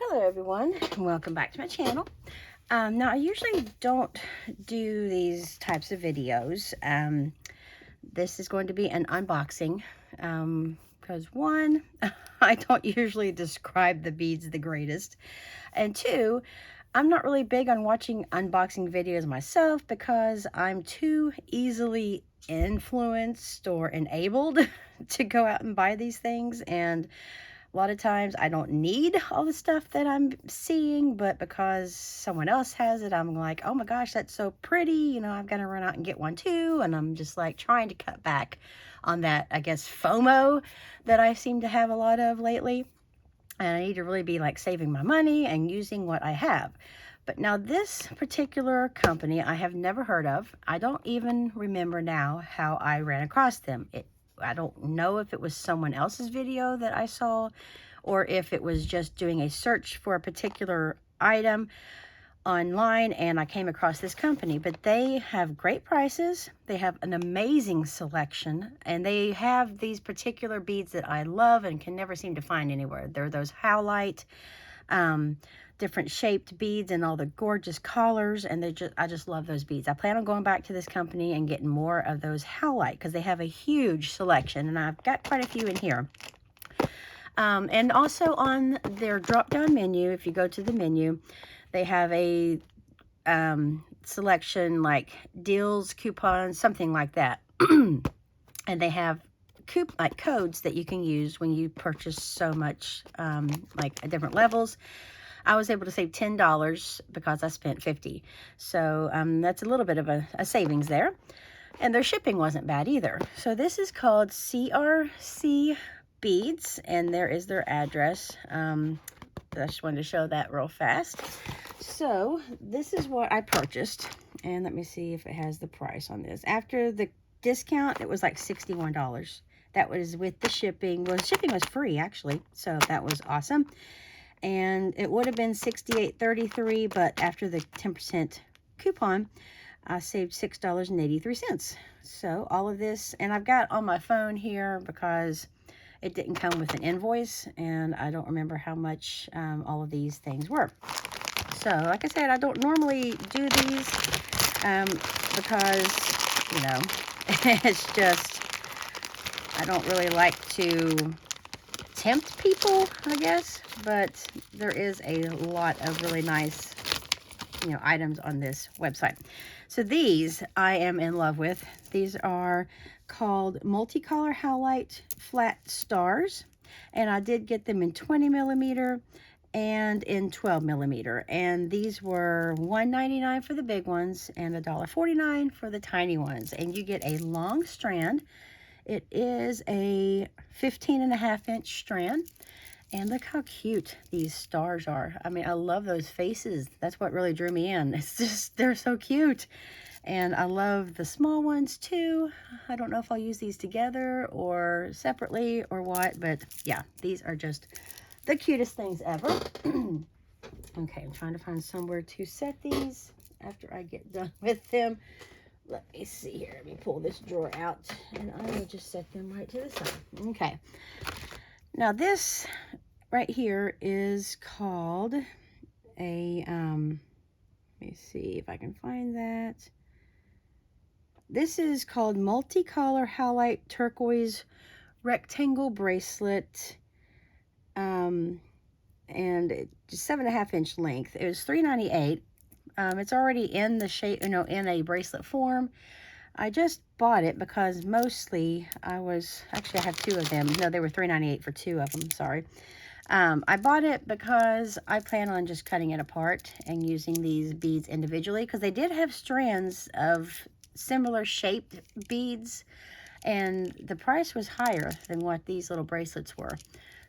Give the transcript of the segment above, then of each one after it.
Hello everyone, and welcome back to my channel. Now I usually don't do these types of videos. This is going to be an unboxing because one, I don't usually describe the beads the greatest, and two, I'm not really big on watching unboxing videos myself because I'm too easily influenced or enabled to go out and buy these things, and a lot of times I don't need all the stuff that I'm seeing, but because someone else has it, I'm like, oh my gosh, that's so pretty. You know, I've got to run out and get one too. And I'm just like trying to cut back on that, I guess, FOMO that I seem to have a lot of lately. And I need to really be like saving my money and using what I have. But now this particular company I have never heard of. I don't even remember now how I ran across them. I don't know if it was someone else's video that I saw or if it was just doing a search for a particular item online and I came across this company. But they have great prices. They have an amazing selection, and they have these particular beads that I love and can never seem to find anywhere. They're those halite, different shaped beads and all the gorgeous colors, and I just love those beads. I plan on going back to this company and getting more of those halite because they have a huge selection, and I've got quite a few in here. And also on their drop-down menu, if you go to the menu, they have a selection like deals, coupons, something like that. And they have codes that you can use when you purchase so much, like at different levels. I was able to save $10 because I spent $50. So that's a little bit of a savings there. And their shipping wasn't bad either. So this is called CRC Beads, and there is their address. I just wanted to show that real fast. So this is what I purchased, and let me see if it has the price on this. After the discount, it was like $61. That was with the shipping. Well, shipping was free actually, so that was awesome. And it would have been $68.33, but after the 10% coupon, I saved $6.83. So all of this, and I've got on my phone here because it didn't come with an invoice, and I don't remember how much all of these things were. So, like I said, I don't normally do these because, you know, it's just, I don't really like to tempt people, I guess, but there is a lot of really nice, you know, items on this website. So these I am in love with. These are called Multicolor Halite Flat Stars, and I did get them in 20 millimeter and in 12 millimeter, and these were $1.99 for the big ones and $1.49 for the tiny ones, and you get a long strand. It is a 15.5-inch strand. And look how cute these stars are. I mean, I love those faces. That's what really drew me in. It's just, they're so cute. And I love the small ones too. I don't know if I'll use these together or separately or what, but yeah, these are just the cutest things ever. Okay, I'm trying to find somewhere to set these after I get done with them. Let me see here. Let me pull this drawer out, and I will just set them right to the side. Okay. Now this right here is called a, let me see if I can find that. This is called Multicolor Halite Turquoise Rectangle Bracelet, and it's 7.5-inch length. It was $3.98. It's already in the shape, you know, in a bracelet form. I just bought it because mostly actually I have two of them. No, they were $3.98 for two of them, sorry. I bought it because I plan on just cutting it apart and using these beads individually, because they did have strands of similar shaped beads, and the price was higher than what these little bracelets were.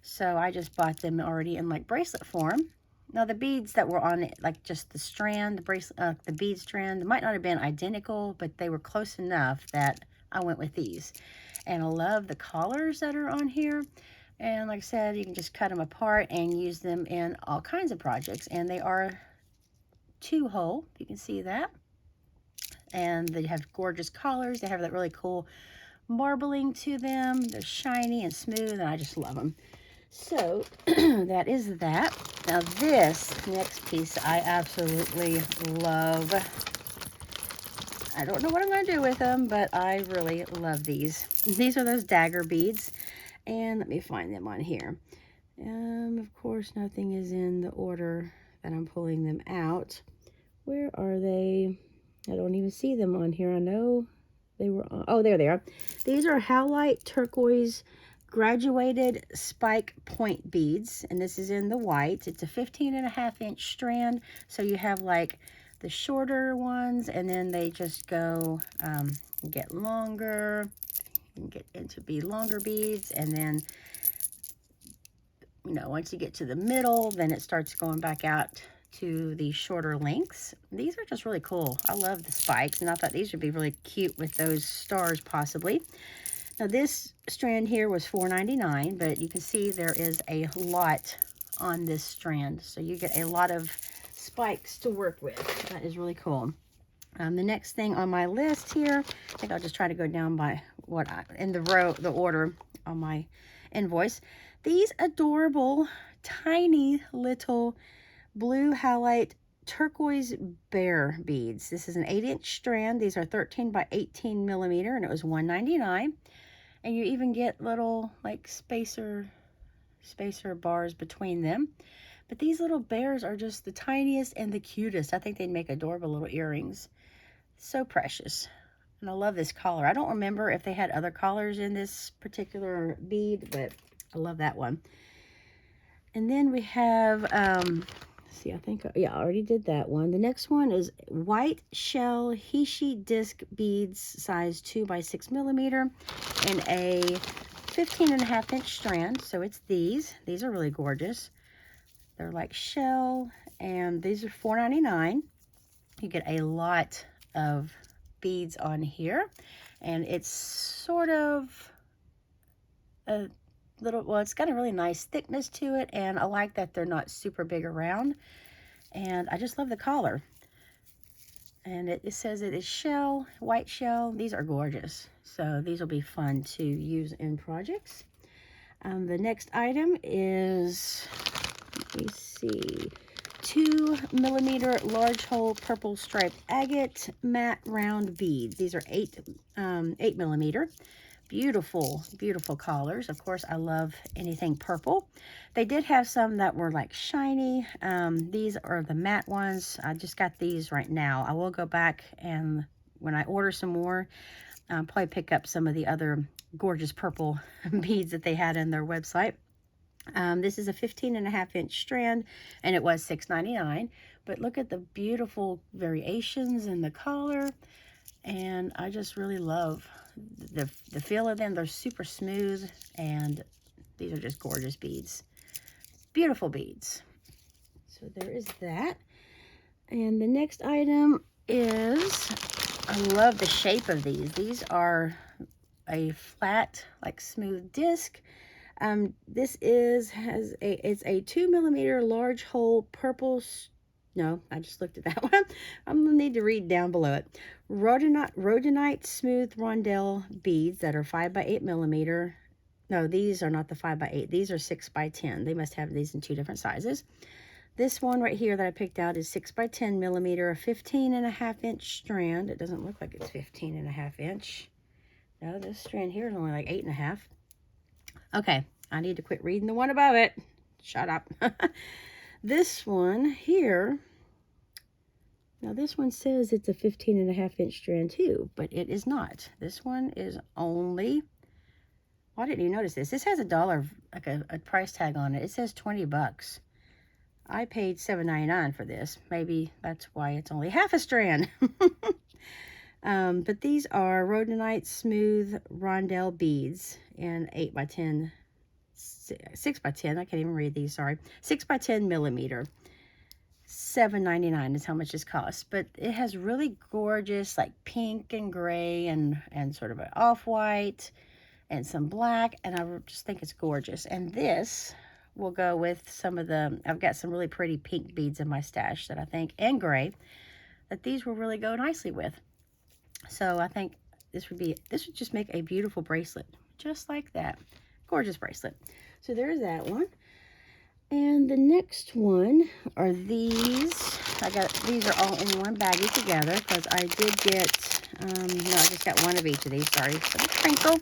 So I just bought them already in like bracelet form. Now the beads that were on it, like just the strand, the bracelet, the bead strand, they might not have been identical, but they were close enough that I went with these. And I love the collars that are on here. And like I said, you can just cut them apart and use them in all kinds of projects. And they are 2-hole, you can see that. And they have gorgeous collars. They have that really cool marbling to them. They're shiny and smooth, and I just love them. So that is that. Now this next piece I absolutely love. I don't know what I'm going to do with them, but I really love these. These are those dagger beads. And let me find them on here. Of course, nothing is in the order that I'm pulling them out. Where are they? I don't even see them on here. I know they were on. Oh, there they are. These are halite turquoise graduated spike point beads, and this is in the white. It's a 15.5-inch strand, so you have like the shorter ones, and then they just go get longer and get into be longer beads, and then once you get to the middle, then it starts going back out to the shorter lengths. These are just really cool. I love the spikes, and I thought these would be really cute with those stars possibly. Now this strand here was $4.99, but you can see there is a lot on this strand, so you get a lot of spikes to work with. That is really cool. The next thing on my list here, I think I'll just try to go down by in the order on my invoice. These adorable, tiny little blue halite turquoise bear beads. This is an 8-inch strand. These are 13 by 18 millimeter, and it was $1.99. And you even get little like spacer bars between them. But these little bears are just the tiniest and the cutest. I think they'd make adorable little earrings. So precious. And I love this collar. I don't remember if they had other collars in this particular bead, but I love that one. And then we have, see, I think, yeah, I already did that one. The next one is white shell heishi disc beads, size 2 by 6 millimeter, in a 15.5-inch strand. So it's these. These are really gorgeous. They're like shell, and these are $4.99. You get a lot of beads on here, and it's sort of a little, well, it's got a really nice thickness to it, and I like that they're not super big around, and I just love the collar. And it says it is shell, white shell. These are gorgeous, so these will be fun to use in projects. The next item is, let me see, 2 millimeter large hole purple striped agate matte round beads. These are 8 millimeter. Beautiful, beautiful collars. Of course, I love anything purple. They did have some that were like shiny. These are the matte ones. I just got these right now. I will go back, and when I order some more, probably pick up some of the other gorgeous purple beads that they had in their website. This is a 15.5-inch strand, and it was $6.99. But look at the beautiful variations in the collar, and I just really love the feel of them. They're super smooth, and these are just gorgeous beads. Beautiful beads. So there is that. And the next item is, I love the shape of these. These are a flat, like smooth disc. This it's a 2 millimeter large hole purple. No, I just looked at that one. I'm gonna need to read down below it. Rhodonite smooth rondelle beads that are 5 by 8 millimeter. No, these are not the 5 by 8. These are 6 by 10. They must have these in 2 different sizes. This one right here that I picked out is 6 by 10 millimeter, a 15.5-inch strand. It doesn't look like it's 15.5-inch. No, this strand here is only like 8.5. Okay, I need to quit reading the one above it. Shut up. This one here, now this one says it's a 15.5-inch strand too, but it is not. This one is only, why didn't you notice this? This has $1, like a price tag on it. It says 20 bucks. I paid $7.99 for this. Maybe that's why it's only half a strand. But these are rhodonite smooth rondelle beads in 8 by 10, 6 by 10. I can't even read these, sorry. 6 by 10 millimeter. $7.99 is how much this costs. But it has really gorgeous, like pink and gray and sort of an off-white and some black. And I just think it's gorgeous. And this will go with some of the, I've got some really pretty pink beads in my stash that I think, and gray, that these will really go nicely with. So I think this would just make a beautiful bracelet, just like that. Gorgeous bracelet. So there's that one. And the next one are these. These are all in one baggie together because I did get, no, I just got one of each of these, sorry. So crinkle.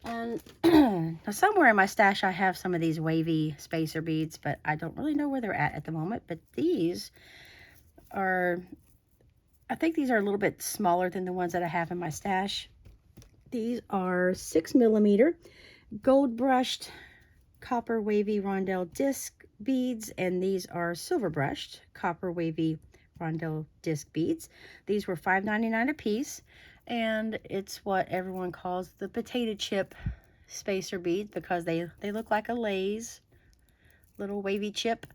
And now somewhere in my stash I have some of these wavy spacer beads, but I don't really know where they're at the moment. But these are, I think these are a little bit smaller than the ones that I have in my stash. These are 6mm gold brushed copper wavy rondelle disc beads, and these are silver brushed copper wavy rondelle disc beads. These were $5.99 a piece, and it's what everyone calls the potato chip spacer beads because they look like a Lay's little wavy chip,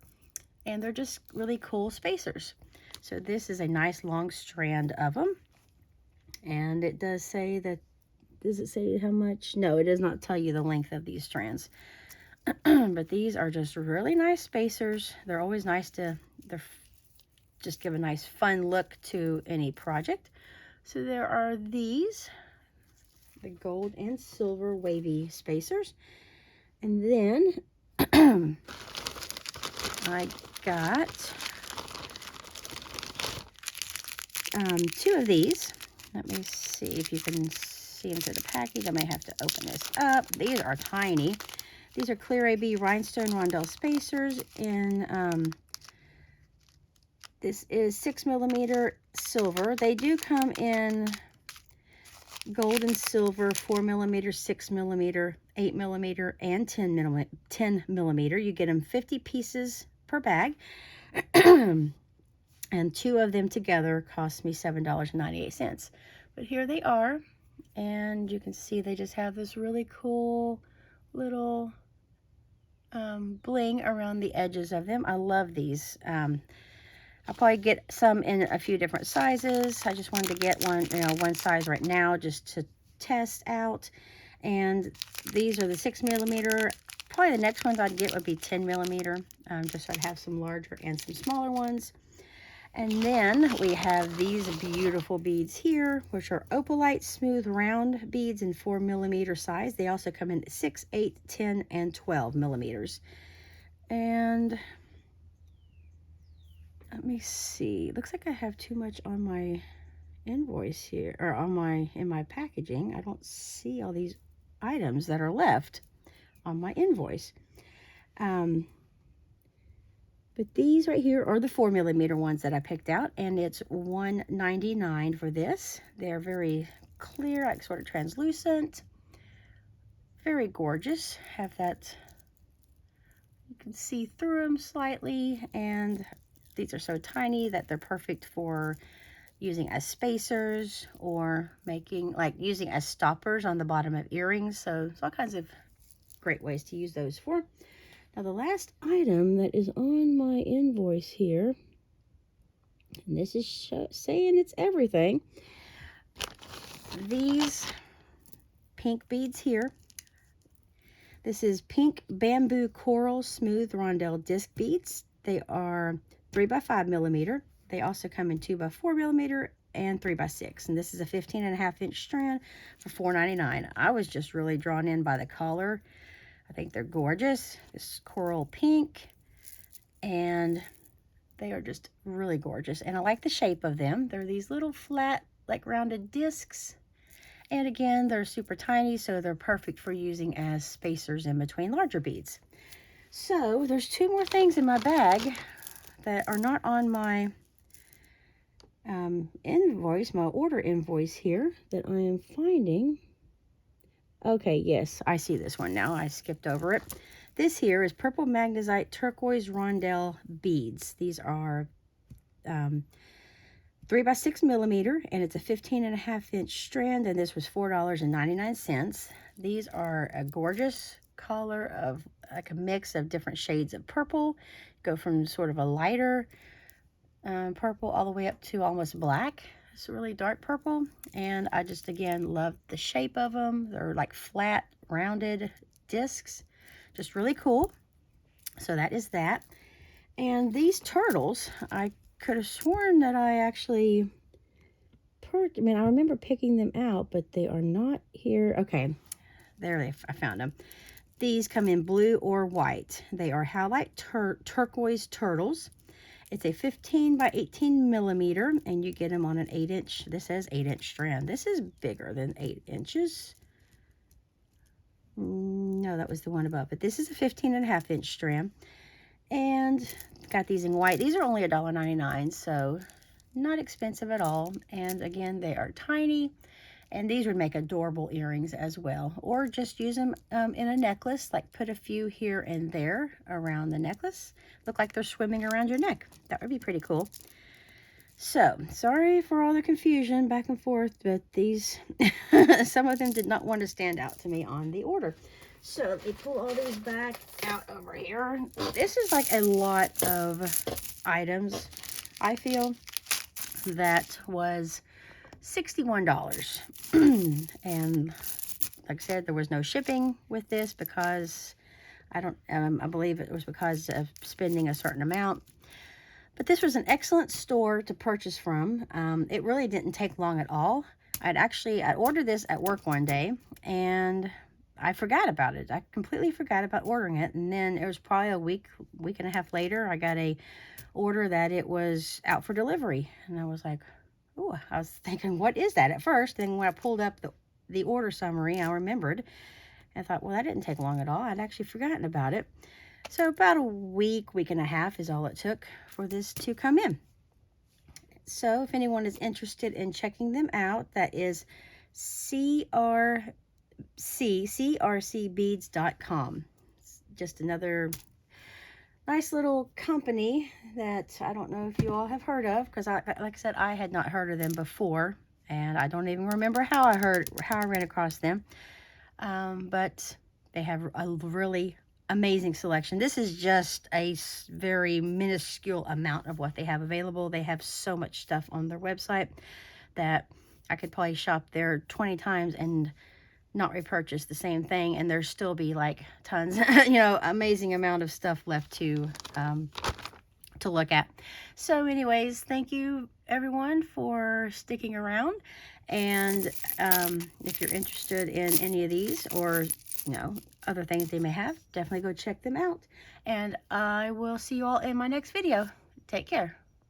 and they're just really cool spacers. So this is a nice long strand of them, and it does say that, does it say how much? No, it does not tell you the length of these strands. But these are just really nice spacers. They're always nice to, they're just give a nice fun look to any project. So there are these, the gold and silver wavy spacers. And then I got two of these. Let me see if you can see them through the package. I may have to open this up. These are tiny. These are clear AB rhinestone rondelle spacers in, this is 6mm silver. They do come in gold and silver, 4mm, 6mm, 8mm, and 10mm. You get them 50 pieces per bag. And two of them together cost me $7.98. But here they are. And you can see they just have this really cool little bling around the edges of them. I love these. I'll probably get some in a few different sizes. I just wanted to get one size right now just to test out. And these are the 6mm. Probably the next ones I'd get would be 10mm, just so I'd have some larger and some smaller ones. And then we have these beautiful beads here, which are Opalite smooth round beads in 4mm size. They also come in 6, 8, 10, and 12mm. And let me see. Looks like I have too much on my invoice here, or in my packaging. I don't see all these items that are left on my invoice. But these right here are the 4mm ones that I picked out, and it's $1.99 for this. They're very clear, like sort of translucent, very gorgeous. Have that, you can see through them slightly, and these are so tiny that they're perfect for using as spacers or making, like using as stoppers on the bottom of earrings. So there's all kinds of great ways to use those for. Now the last item that is on my invoice here, and this is saying it's everything, these pink beads here. This is pink bamboo coral smooth rondelle disc beads. They are 3x5mm. They also come in 2x4mm and 3x6. And this is a 15.5-inch strand for $4.99. I was just really drawn in by the color. I think they're gorgeous. This coral pink, and they are just really gorgeous. And I like the shape of them. They're these little flat, like rounded discs. And again, they're super tiny, so they're perfect for using as spacers in between larger beads. So there's two more things in my bag that are not on my invoice, my order invoice here, that I am finding. Okay, yes, I see this one now. I skipped over it. This here is purple magnesite turquoise rondelle beads. These are 3x6mm, and it's a 15.5-inch strand, and this was $4.99. These are a gorgeous color of like a mix of different shades of purple. Go from sort of a lighter purple all the way up to almost black. It's a really dark purple, and I just again love the shape of them. They're like flat rounded discs, just really cool. So that is that. And these turtles, I could have sworn that I actually I remember picking them out, but they are not here. Okay, there I found them. These come in blue or white. They are halite turquoise turtles. It's a 15 by 18 millimeter, and you get them on an 8-inch. This says 8-inch strand. This is bigger than 8 inches. No, that was the one above, but this is a 15.5-inch strand. And got these in white. These are only $1.99, so not expensive at all. And again, they are tiny. And these would make adorable earrings as well. Or just use them in a necklace, like put a few here and there around the necklace. Look like they're swimming around your neck. That would be pretty cool. So, sorry for all the confusion back and forth, but these, some of them did not want to stand out to me on the order. So, let me pull all these back out over here. This is like a lot of items, I feel, that was $61. And like I said, there was no shipping with this because I believe it was because of spending a certain amount. But this was an excellent store to purchase from. It really didn't take long at all. I ordered this at work one day and I forgot about it. I completely forgot about ordering it. And then it was probably a week and a half later, I got a order that it was out for delivery. And I was like, oh, I was thinking, what is that at first? Then when I pulled up the order summary, I remembered. I thought, well, that didn't take long at all. I'd actually forgotten about it. So about a week and a half is all it took for this to come in. So if anyone is interested in checking them out, that is crcbeads.com. Just another nice little company that I don't know if you all have heard of, because like I said, I had not heard of them before, and I don't even remember how I ran across them. But they have a really amazing selection. This is just a very minuscule amount of what they have available. They have so much stuff on their website that I could probably shop there 20 times and not repurchase the same thing, and there'd still be like tons, amazing amount of stuff left to look at. So anyways, thank you everyone for sticking around. And if you're interested in any of these or other things they may have, definitely go check them out. And I will see you all in my next video. Take care.